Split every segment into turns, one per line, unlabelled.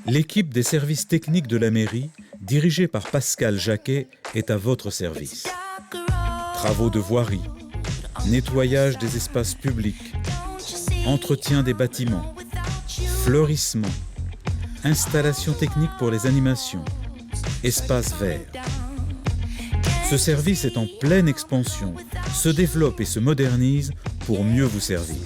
L'équipe des services techniques de la mairie, dirigée par Pascal Jacquet, est à votre service. Travaux de voirie, nettoyage des espaces publics, entretien des bâtiments, fleurissement, installation technique pour les animations, espaces verts. Ce service est en pleine expansion, se développe et se modernise pour mieux vous servir.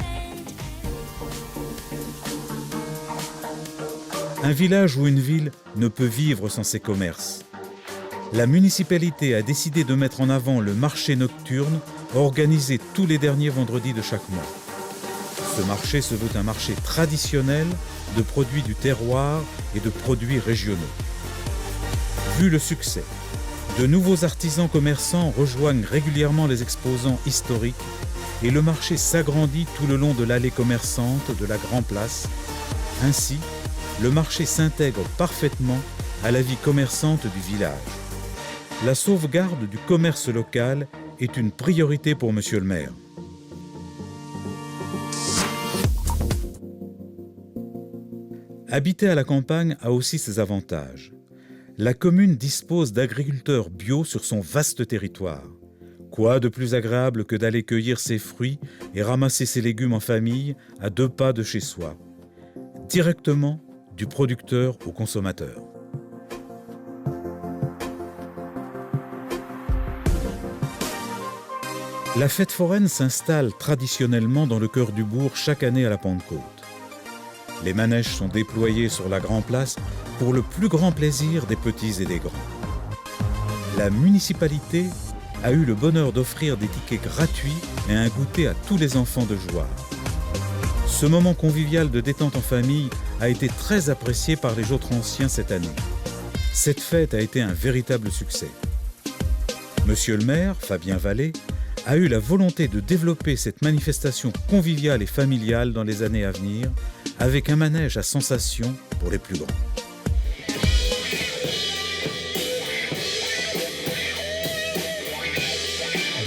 Un village ou une ville ne peut vivre sans ses commerces. La municipalité a décidé de mettre en avant le marché nocturne organisé tous les derniers vendredis de chaque mois. Ce marché se veut un marché traditionnel de produits du terroir et de produits régionaux. Vu le succès, de nouveaux artisans commerçants rejoignent régulièrement les exposants historiques et le marché s'agrandit tout le long de l'allée commerçante de la Grand Place. Ainsi, le marché s'intègre parfaitement à la vie commerçante du village. La sauvegarde du commerce local est une priorité pour Monsieur le maire. Habiter à la campagne a aussi ses avantages. La commune dispose d'agriculteurs bio sur son vaste territoire. Quoi de plus agréable que d'aller cueillir ses fruits et ramasser ses légumes en famille à 2 pas de chez soi, directement du producteur au consommateur. La fête foraine s'installe traditionnellement dans le cœur du bourg chaque année à la Pentecôte. Les manèges sont déployés sur la Grand Place pour le plus grand plaisir des petits et des grands. La municipalité a eu le bonheur d'offrir des tickets gratuits et un goûter à tous les enfants de Jouarre. Ce moment convivial de détente en famille a été très apprécié par les Jautranciens cette année. Cette fête a été un véritable succès. Monsieur le maire, Fabien Vallée, a eu la volonté de développer cette manifestation conviviale et familiale dans les années à venir, avec un manège à sensations pour les plus grands.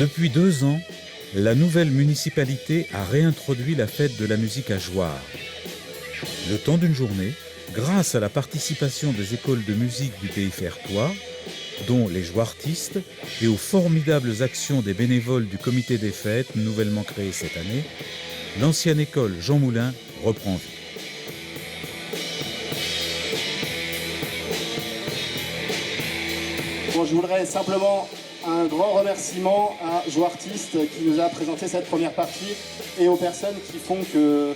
Depuis 2 ans, la nouvelle municipalité a réintroduit la fête de la musique à Jouarre. Le temps d'une journée, grâce à la participation des écoles de musique du pays fertois, dont les Jouartistes, et aux formidables actions des bénévoles du comité des fêtes nouvellement créé cette année, l'ancienne école Jean Moulin reprend vie.
Bon, je voudrais simplement un grand remerciement à Jouartistes qui nous a présenté cette première partie et aux personnes qui font que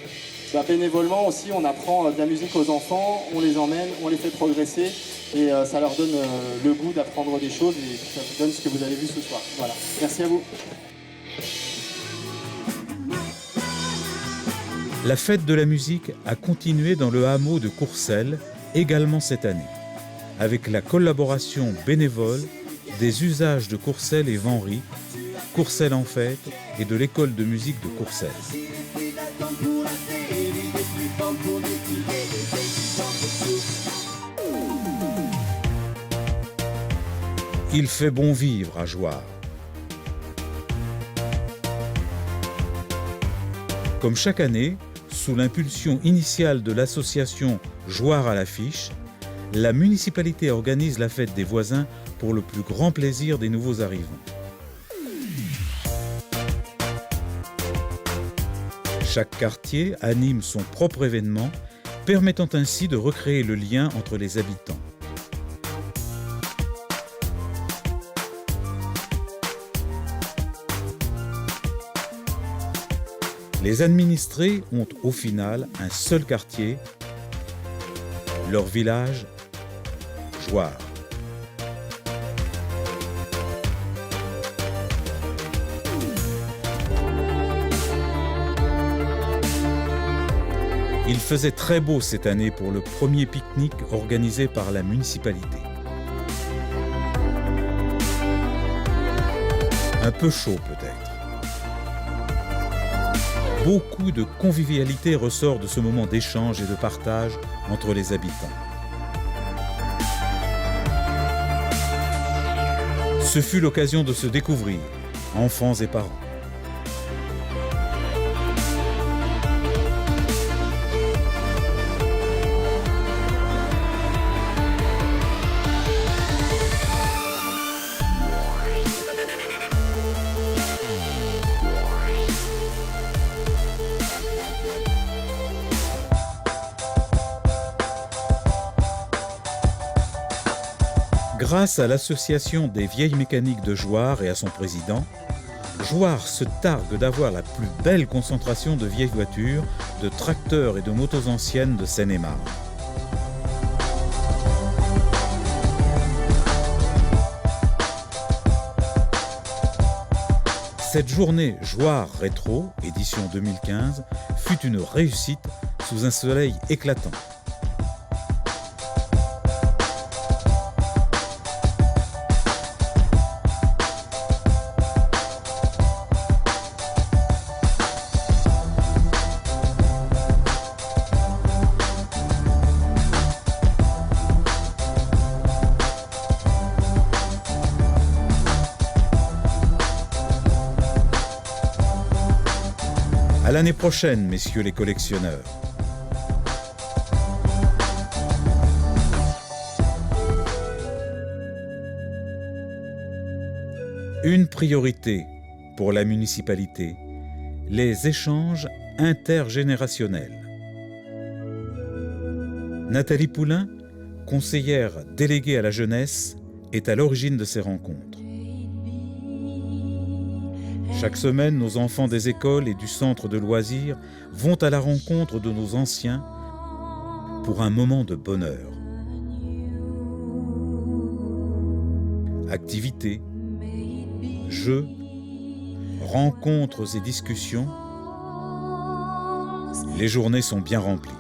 bénévolement aussi on apprend de la musique aux enfants, on les emmène, on les fait progresser et ça leur donne le goût d'apprendre des choses et ça vous donne ce que vous avez vu ce soir. Voilà, merci à vous.
La fête de la musique a continué dans le hameau de Courcelles, également cette année, avec la collaboration bénévole des usages de Courcelles et Vanry, Courcelles en fête et de l'école de musique de Courcelles. Il fait bon vivre à Jouarre. Comme chaque année, sous l'impulsion initiale de l'association Jouarre à l'affiche, la municipalité organise la fête des voisins pour le plus grand plaisir des nouveaux arrivants. Chaque quartier anime son propre événement, permettant ainsi de recréer le lien entre les habitants. Les administrés ont au final un seul quartier, leur village, Jouarre. Il faisait très beau cette année pour le premier pique-nique organisé par la municipalité. Un peu chaud peut-être. Beaucoup de convivialité ressort de ce moment d'échange et de partage entre les habitants. Ce fut l'occasion de se découvrir, enfants et parents. Grâce à l'association des vieilles mécaniques de Jouarre et à son président, Jouarre se targue d'avoir la plus belle concentration de vieilles voitures, de tracteurs et de motos anciennes de Seine-et-Marne. Cette journée Jouarre Rétro, édition 2015, fut une réussite sous un soleil éclatant. À l'année prochaine, messieurs les collectionneurs. Une priorité pour la municipalité, les échanges intergénérationnels. Nathalie Poulain, conseillère déléguée à la jeunesse, est à l'origine de ces rencontres. Chaque semaine, nos enfants des écoles et du centre de loisirs vont à la rencontre de nos anciens pour un moment de bonheur. Activités, jeux, rencontres et discussions, les journées sont bien remplies.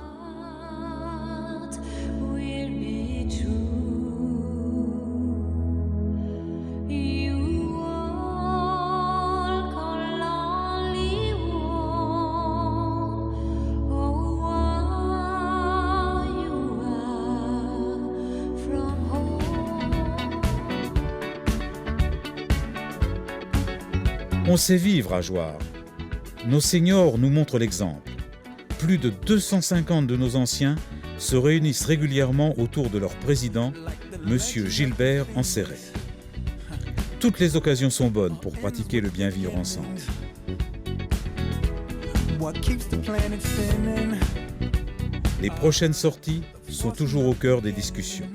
On sait vivre à Jouarre. Nos seniors nous montrent l'exemple. Plus de 250 de nos anciens se réunissent régulièrement autour de leur président, M. Gilbert Anserret. Toutes les occasions sont bonnes pour pratiquer le bien vivre ensemble. Les prochaines sorties sont toujours au cœur des discussions.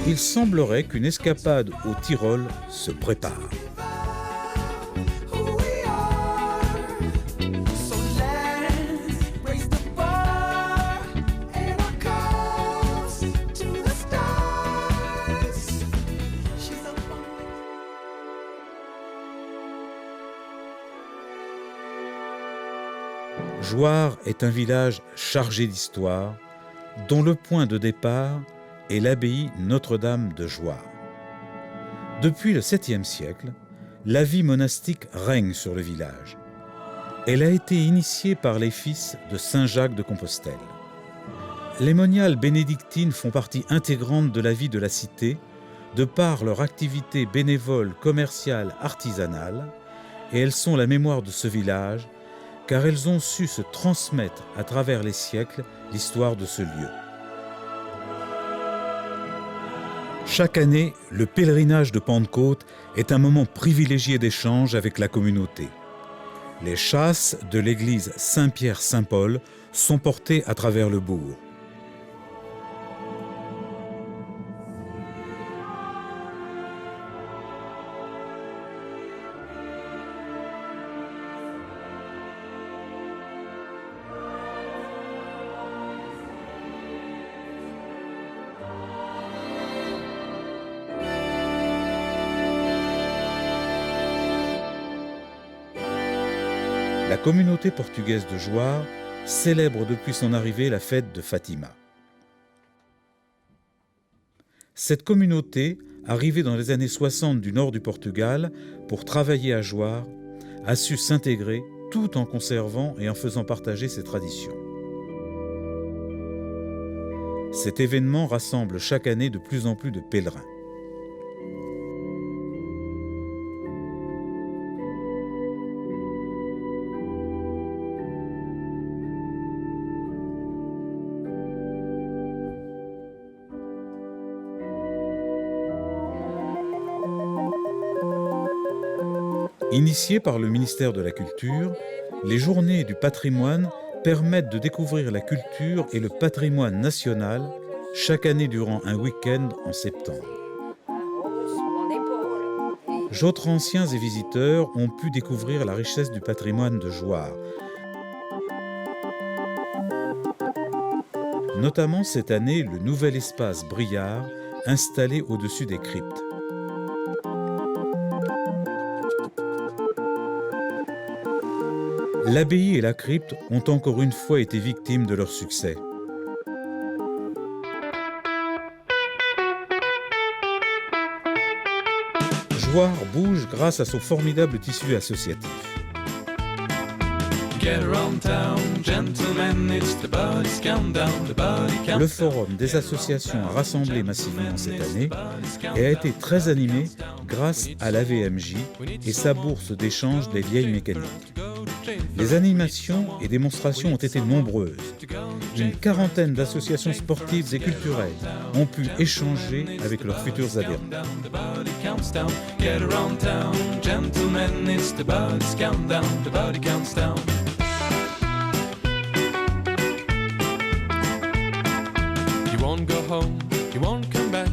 Il semblerait qu'une escapade au Tyrol se prépare. Jouarre est un village chargé d'histoire, dont le point de départ est l'abbaye Notre-Dame de Jouarre. Depuis le 7e siècle, la vie monastique règne sur le village. Elle a été initiée par les fils de Saint Jacques de Compostelle. Les moniales bénédictines font partie intégrante de la vie de la cité, de par leur activité bénévole, commerciale, artisanale, et elles sont la mémoire de ce village, car elles ont su se transmettre à travers les siècles l'histoire de ce lieu. Chaque année, le pèlerinage de Pentecôte est un moment privilégié d'échange avec la communauté. Les chasses de l'église Saint-Pierre-Saint-Paul sont portées à travers le bourg. La communauté portugaise de Jouarre célèbre depuis son arrivée la fête de Fatima. Cette communauté, arrivée dans les années 60 du nord du Portugal pour travailler à Jouarre, a su s'intégrer tout en conservant et en faisant partager ses traditions. Cet événement rassemble chaque année de plus en plus de pèlerins. Initiées par le ministère de la Culture, les Journées du patrimoine permettent de découvrir la culture et le patrimoine national chaque année durant un week-end en septembre. J'autres anciens et visiteurs ont pu découvrir la richesse du patrimoine de Jouarre. Notamment cette année, le nouvel espace Briard, installé au-dessus des cryptes. L'abbaye et la crypte ont encore une fois été victimes de leur succès. Jouarre bouge grâce à son formidable tissu associatif. Le forum des associations a rassemblé massivement cette année et a été très animé grâce à l'AVMJ et sa bourse d'échange des vieilles mécaniques. Les animations et démonstrations ont été nombreuses. Une quarantaine d'associations sportives et culturelles ont pu échanger avec leurs futurs adhérents.
You won't go home, you won't come back.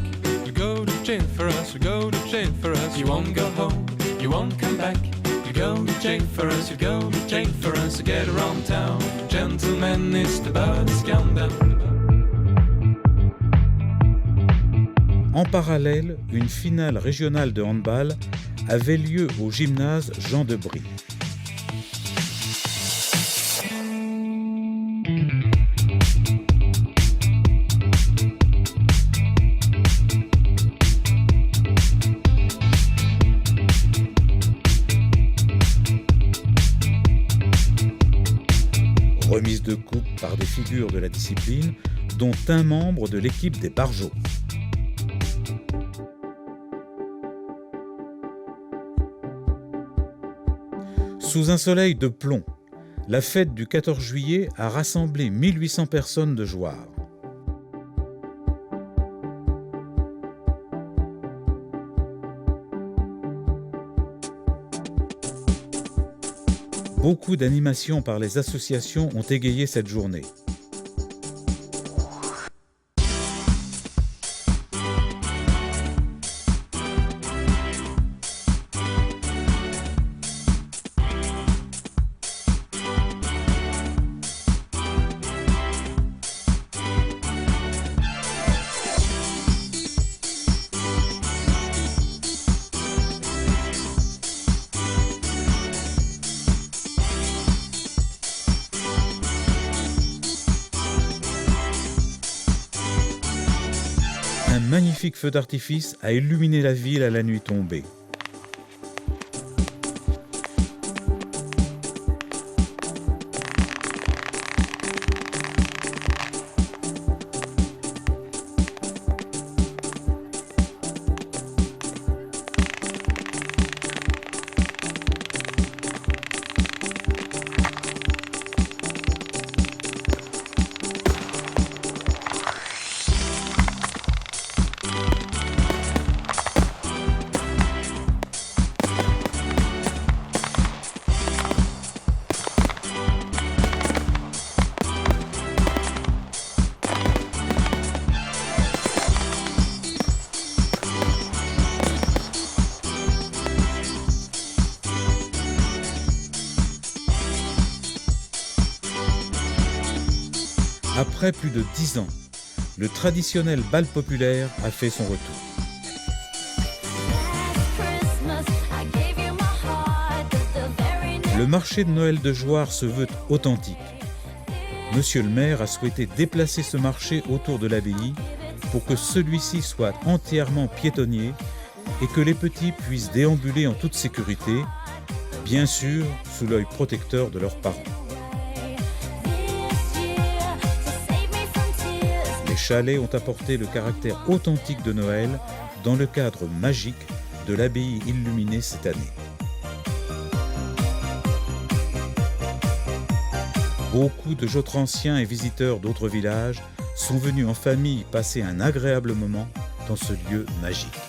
You go to jail for us, you go to jail for us. You won't go home, you won't come back. You go to jail for us, you go to jail for us. Get around town, gentlemen, it's the body scandal.
En parallèle, une finale régionale de handball avait lieu au gymnase Jean de Brie. Remise de coupe par des figures de la discipline, dont un membre de l'équipe des Barjots. Sous un soleil de plomb, la fête du 14 juillet a rassemblé 1800 personnes de Jouarre. Beaucoup d'animations par les associations ont égayé cette journée. Un magnifique feu d'artifice a illuminé la ville à la nuit tombée. Après plus de 10 ans, le traditionnel bal populaire a fait son retour. Le marché de Noël de Jouarre se veut authentique. Monsieur le maire a souhaité déplacer ce marché autour de l'abbaye pour que celui-ci soit entièrement piétonnier et que les petits puissent déambuler en toute sécurité, bien sûr sous l'œil protecteur de leurs parents. Les chalets ont apporté le caractère authentique de Noël dans le cadre magique de l'abbaye illuminée cette année. Beaucoup de Jautranciens et visiteurs d'autres villages sont venus en famille passer un agréable moment dans ce lieu magique.